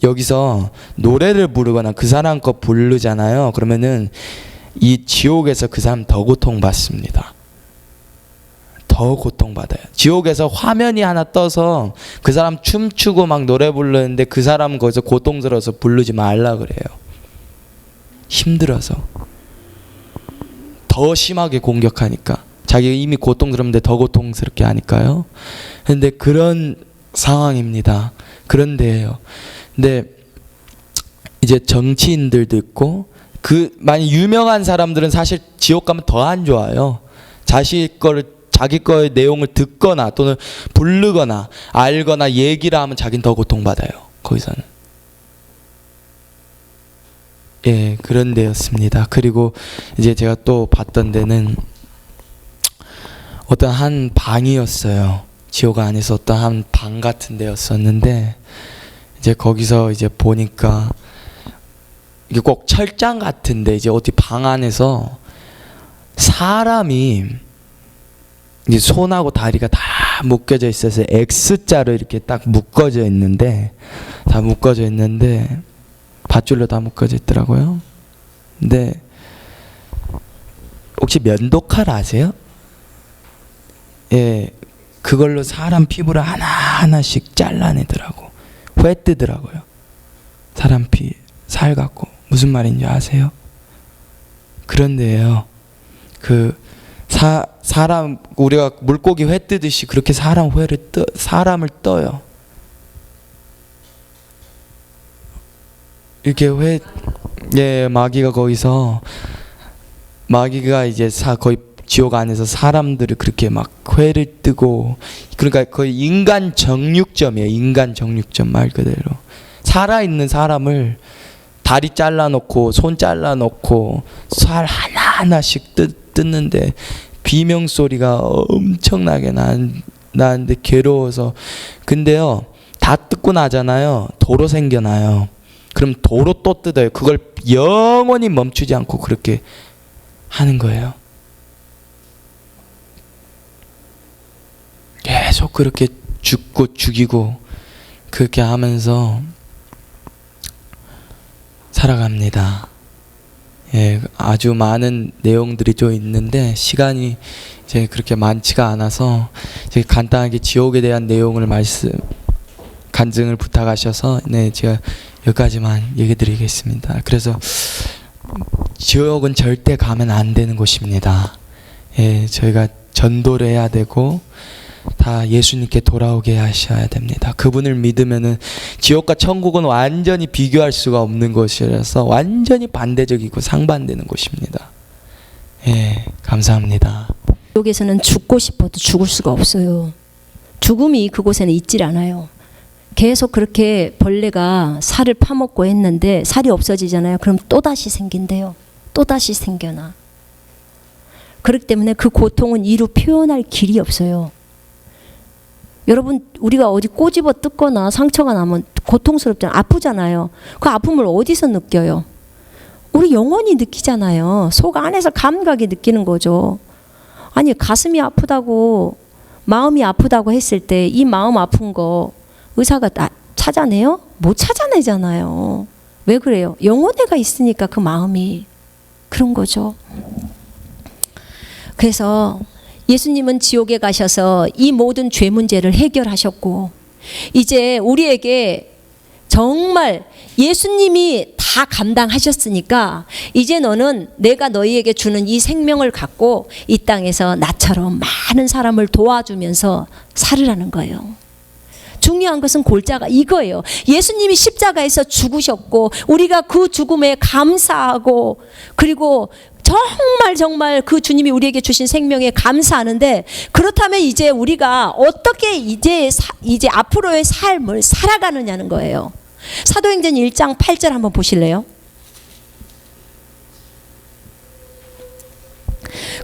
여기서 노래를 부르거나 그 사람 거 부르잖아요. 그러면은 이 지옥에서 그 사람 더 고통받습니다. 더 고통받아요. 지옥에서 화면이 하나 떠서 그 사람 춤추고 막 노래 부르는데 그 사람 거기서 고통스러워서 부르지 말라 그래요. 힘들어서. 더 심하게 공격하니까. 자기가 이미 고통스러운데 더 고통스럽게 하니까요. 근데 그런 상황입니다. 그런데요. 근데 이제 정치인들도 있고 많이 유명한 사람들은 사실 지옥 가면 더 안 좋아요. 자기 거의 내용을 듣거나 또는 부르거나 알거나 얘기를 하면 자기는 더 고통받아요. 거기서는. 그런 데였습니다. 그리고 이제 제가 또 봤던 데는 어떤 한 방이었어요. 지옥 안에서 어떤 한 방 같은 데였었는데, 이제 거기서 이제 보니까 이게 꼭 철장 같은데 이제 어디 방 안에서 사람이 이제 손하고 다리가 다 묶여져 있어서 X자로 이렇게 딱 묶어져 있는데, 밧줄로 다 묶어져 있더라고요. 근데 혹시 면도칼 아세요? 그걸로 사람 피부를 하나하나씩 잘라내더라고. 회 뜨더라고요. 사람 살 갖고. 무슨 말인지 아세요? 그런데요, 사람, 우리가 물고기 회 뜨듯이 그렇게 사람을 떠요. 이렇게 마귀가 거기서, 마귀가 이제 거의 지옥 안에서 사람들을 그렇게 막 회를 뜨고, 그러니까 거의 인간 정육점이에요. 인간 정육점 말 그대로. 살아있는 사람을 다리 잘라놓고 손 잘라놓고 살 하나하나씩 뜯는데 비명소리가 엄청나게 나는데 괴로워서. 근데요, 다 뜯고 나잖아요. 도로 생겨나요. 그럼 도로 또 뜯어요. 그걸 영원히 멈추지 않고 그렇게 하는 거예요. 계속 그렇게 죽고 죽이고 그렇게 하면서 살아갑니다. 예, 아주 많은 내용들이 좀 있는데 시간이 이제 그렇게 많지가 않아서 이제 간단하게 지옥에 대한 내용을 간증을 부탁하셔서 네, 제가 여기까지만 얘기 드리겠습니다. 그래서 지옥은 절대 가면 안 되는 곳입니다. 예, 저희가 전도를 해야 되고 다 예수님께 돌아오게 하셔야 됩니다. 그분을 믿으면은 지옥과 천국은 완전히 비교할 수가 없는 곳이라서 완전히 반대적이고 상반되는 곳입니다. 예, 감사합니다. 지옥에서는 죽고 싶어도 죽을 수가 없어요. 죽음이 그곳에는 있질 않아요. 계속 그렇게 벌레가 살을 파먹고 했는데 살이 없어지잖아요. 그럼 또다시 생긴대요. 또다시 생겨나. 그렇기 때문에 그 고통은 이루 표현할 길이 없어요. 여러분, 우리가 어디 꼬집어 뜯거나 상처가 나면 고통스럽잖아요. 아프잖아요. 그 아픔을 어디서 느껴요? 우리 영혼이 느끼잖아요. 속 안에서 감각이 느끼는 거죠. 아니, 가슴이 아프다고, 마음이 아프다고 했을 때 이 마음 아픈 거 의사가 찾아내요? 못 찾아내잖아요. 왜 그래요? 영혼애가 있으니까 그 마음이 그런 거죠. 그래서 예수님은 지옥에 가셔서 이 모든 죄 문제를 해결하셨고, 이제 우리에게 정말 예수님이 다 감당하셨으니까 이제 너는 내가 너희에게 주는 이 생명을 갖고 이 땅에서 나처럼 많은 사람을 도와주면서 살으라는 거예요. 중요한 것은 골자가 이거예요. 예수님이 십자가에서 죽으셨고 우리가 그 죽음에 감사하고, 그리고 정말 그 주님이 우리에게 주신 생명에 감사하는데, 그렇다면 이제 우리가 어떻게 이제 앞으로의 삶을 살아가느냐는 거예요. 사도행전 1장 8절 한번 보실래요?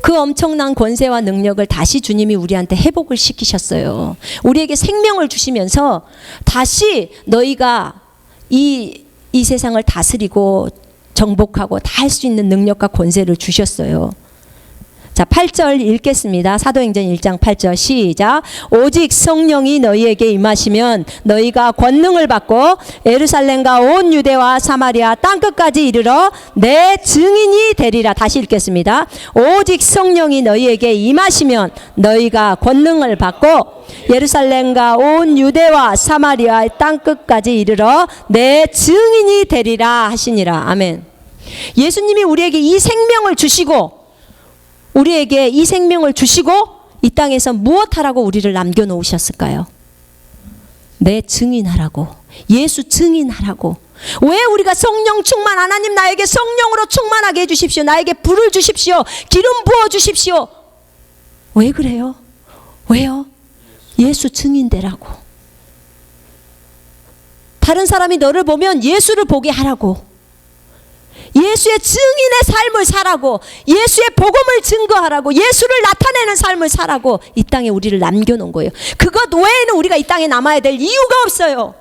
그 엄청난 권세와 능력을 다시 주님이 우리한테 회복을 시키셨어요. 우리에게 생명을 주시면서 다시 너희가 이 세상을 다스리고 정복하고 다 할 수 있는 능력과 권세를 주셨어요. 자, 8절 읽겠습니다. 사도행전 1장 8절 시작. 오직 성령이 너희에게 임하시면 너희가 권능을 받고 예루살렘과 온 유대와 사마리아 땅끝까지 이르러 내 증인이 되리라. 다시 읽겠습니다. 오직 성령이 너희에게 임하시면 너희가 권능을 받고 예루살렘과 온 유대와 사마리아 땅끝까지 이르러 내 증인이 되리라 하시니라. 아멘. 예수님이 우리에게 이 생명을 주시고, 우리에게 이 생명을 주시고 이 땅에서 무엇하라고 우리를 남겨놓으셨을까요? 내 증인하라고, 예수 증인하라고. 왜 우리가 성령 충만, 하나님 나에게 성령으로 충만하게 해주십시오, 나에게 불을 주십시오, 기름 부어주십시오. 왜 그래요? 왜요? 예수 증인되라고. 다른 사람이 너를 보면 예수를 보게 하라고, 예수의 증인의 삶을 살라고, 예수의 복음을 증거하라고, 예수를 나타내는 삶을 살라고 이 땅에 우리를 남겨놓은 거예요. 그것 외에는 우리가 이 땅에 남아야 될 이유가 없어요.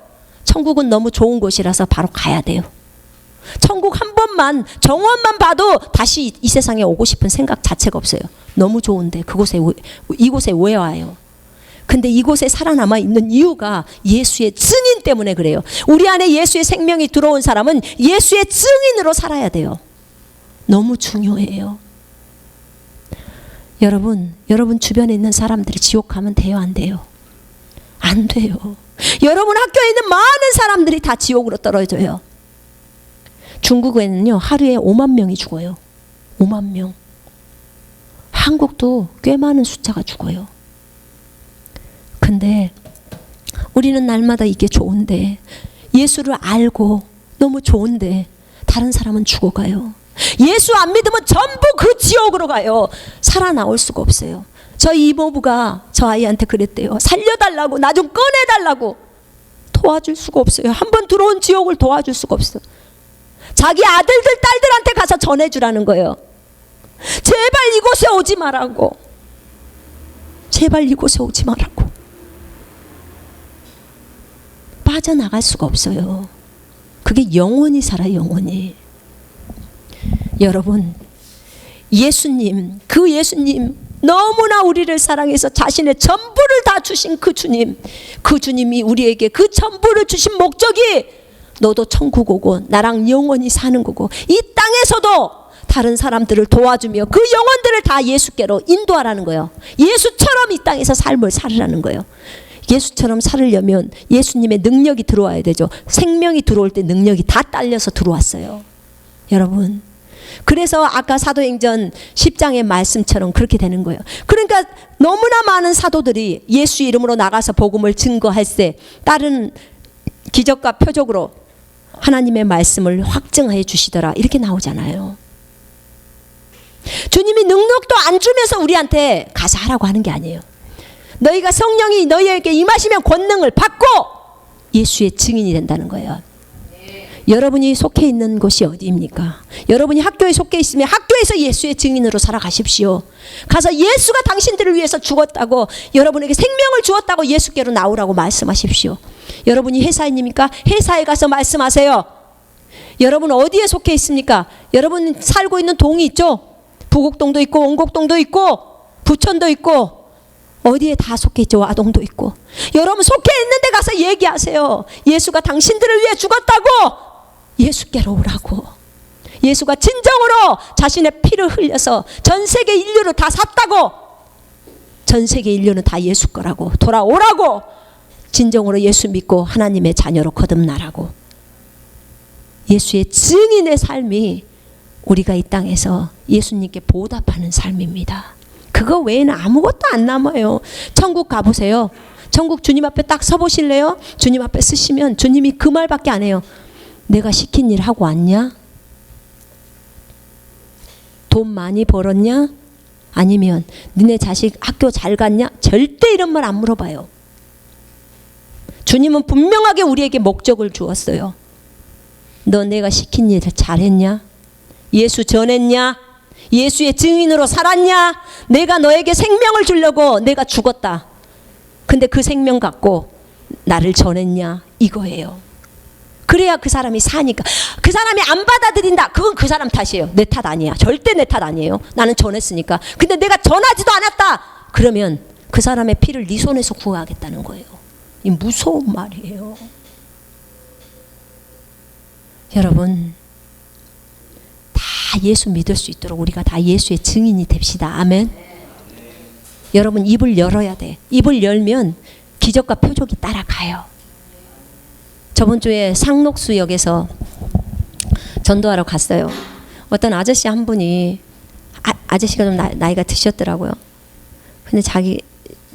천국은 너무 좋은 곳이라서 바로 가야 돼요. 천국 한 번만, 정원만 봐도 다시 이 세상에 오고 싶은 생각 자체가 없어요. 너무 좋은데 이곳에 왜 와요? 근데 이곳에 살아남아 있는 이유가 예수의 증인 때문에 그래요. 우리 안에 예수의 생명이 들어온 사람은 예수의 증인으로 살아야 돼요. 너무 중요해요. 여러분 주변에 있는 사람들이 지옥 가면 돼요, 안 돼요? 안 돼요. 여러분 학교에 있는 많은 사람들이 다 지옥으로 떨어져요. 중국에는요, 하루에 5만 명이 죽어요. 5만 명. 한국도 꽤 많은 숫자가 죽어요. 근데 우리는 날마다 이게 좋은데, 예수를 알고 너무 좋은데 다른 사람은 죽어가요. 예수 안 믿으면 전부 그 지옥으로 가요. 살아나올 수가 없어요. 저희 이모부가 저 아이한테 그랬대요. 살려달라고, 나 좀 꺼내달라고. 도와줄 수가 없어요. 한번 들어온 지옥을 도와줄 수가 없어. 자기 아들들 딸들한테 가서 전해주라는 거예요. 제발 이곳에 오지 말라고. 제발 이곳에 오지 말라고. 빠져나갈 수가 없어요. 그게 영원히 살아, 영원히. 여러분, 예수님, 그 예수님, 너무나 우리를 사랑해서 자신의 전부를 다 주신 그 주님, 그 주님이 우리에게 그 전부를 주신 목적이 너도 천국 오고 나랑 영원히 사는 거고, 이 땅에서도 다른 사람들을 도와주며 그 영혼들을 다 예수께로 인도하라는 거예요. 예수처럼 이 땅에서 삶을 살으라는 거예요. 예수처럼 살으려면 예수님의 능력이 들어와야 되죠. 생명이 들어올 때 능력이 다 딸려서 들어왔어요. 여러분, 그래서 아까 사도행전 10장의 말씀처럼 그렇게 되는 거예요. 그러니까 너무나 많은 사도들이 예수 이름으로 나가서 복음을 증거할 때 다른 기적과 표적으로 하나님의 말씀을 확증해 주시더라, 이렇게 나오잖아요. 주님이 능력도 안 주면서 우리한테 가서 하라고 하는 게 아니에요. 너희가 성령이 너희에게 임하시면 권능을 받고 예수의 증인이 된다는 거예요. 여러분이 속해 있는 곳이 어디입니까? 여러분이 학교에 속해 있으면 학교에서 예수의 증인으로 살아가십시오. 가서 예수가 당신들을 위해서 죽었다고, 여러분에게 생명을 주었다고 예수께로 나오라고 말씀하십시오. 여러분이 회사인입니까? 회사에 가서 말씀하세요. 여러분 어디에 속해 있습니까? 여러분 살고 있는 동이 있죠? 부곡동도 있고 원곡동도 있고 부천도 있고 어디에 다 속해 있죠. 와동도 있고. 여러분 속해 있는 데 가서 얘기하세요. 예수가 당신들을 위해 죽었다고 예수께로 오라고. 예수가 진정으로 자신의 피를 흘려서 전 세계 인류를 다 샀다고, 전 세계 인류는 다 예수 거라고, 돌아오라고, 진정으로 예수 믿고 하나님의 자녀로 거듭나라고. 예수의 증인의 삶이 우리가 이 땅에서 예수님께 보답하는 삶입니다. 그거 외에는 아무것도 안 남아요. 천국 가보세요. 천국 주님 앞에 딱 서보실래요? 주님 앞에 쓰시면 주님이 그 말밖에 안 해요. 내가 시킨 일 하고 왔냐? 돈 많이 벌었냐? 아니면 니네 자식 학교 잘 갔냐? 절대 이런 말 안 물어봐요. 주님은 분명하게 우리에게 목적을 주었어요. 너 내가 시킨 일 잘했냐? 예수 전했냐? 예수의 증인으로 살았냐? 내가 너에게 생명을 주려고 내가 죽었다. 근데 그 생명 갖고 나를 전했냐? 이거예요. 그래야 그 사람이 사니까. 그 사람이 안 받아들인다, 그건 그 사람 탓이에요. 내 탓 아니야. 절대 내 탓 아니에요. 나는 전했으니까. 근데 내가 전하지도 않았다, 그러면 그 사람의 피를 네 손에서 구하겠다는 거예요. 이 무서운 말이에요. 여러분, 다 예수 믿을 수 있도록 우리가 다 예수의 증인이 됩시다. 아멘. 여러분 입을 열어야 돼. 입을 열면 기적과 표적이 따라가요. 저번 주에 상록수역에서 전도하러 갔어요. 어떤 아저씨 한 분이, 아저씨가 좀 나이가 드셨더라고요. 근데 자기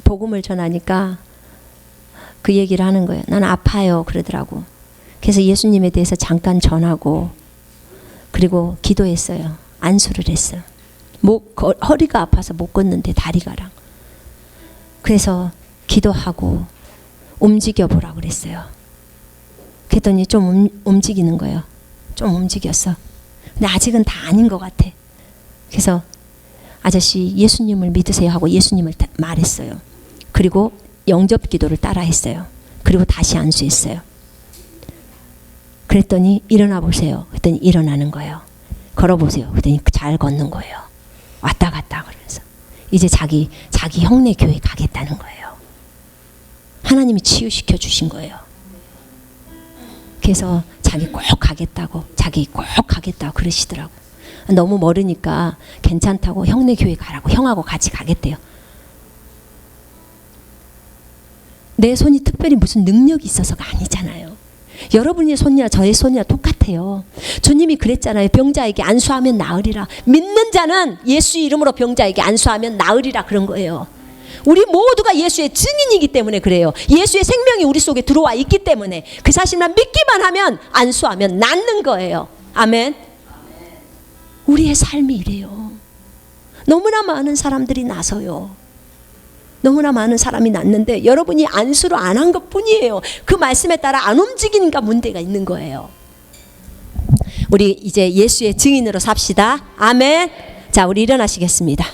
복음을 전하니까 그 얘기를 하는 거예요. 나는 아파요 그러더라고. 그래서 예수님에 대해서 잠깐 전하고 그리고 기도했어요. 안수를 했어요. 허리가 아파서 못 걷는데 다리가랑. 그래서 기도하고 움직여 보라 그랬어요. 그랬더니 좀 움직이는 거예요. 좀 움직였어. 근데 아직은 다 아닌 것 같아. 그래서 아저씨 예수님을 믿으세요 하고 예수님을 말했어요. 그리고 영접 기도를 따라 했어요. 그리고 다시 안수했어요. 그랬더니 일어나 보세요. 그랬더니 일어나는 거예요. 걸어보세요. 그랬더니 잘 걷는 거예요. 왔다 갔다 그러면서 이제 자기 형네 교회 가겠다는 거예요. 하나님이 치유시켜 주신 거예요. 그래서 자기 꼭 가겠다고 그러시더라고. 너무 멀으니까 괜찮다고 형네 교회 가라고, 형하고 같이 가겠대요. 내 손이 특별히 무슨 능력이 있어서가 아니잖아요. 여러분의 손이나 저의 손이나 똑같아요. 주님이 그랬잖아요. 병자에게 안수하면 나으리라. 믿는 자는 예수 이름으로 병자에게 안수하면 나으리라, 그런 거예요. 우리 모두가 예수의 증인이기 때문에 그래요. 예수의 생명이 우리 속에 들어와 있기 때문에 그 사실만 믿기만 하면 안수하면 낫는 거예요. 아멘. 우리의 삶이 이래요. 너무나 많은 사람들이 나서요. 너무나 많은 사람이 났는데 여러분이 안수를 안 한 것뿐이에요. 그 말씀에 따라 안 움직이니까 문제가 있는 거예요. 우리 이제 예수의 증인으로 삽시다. 아멘. 자, 우리 일어나시겠습니다.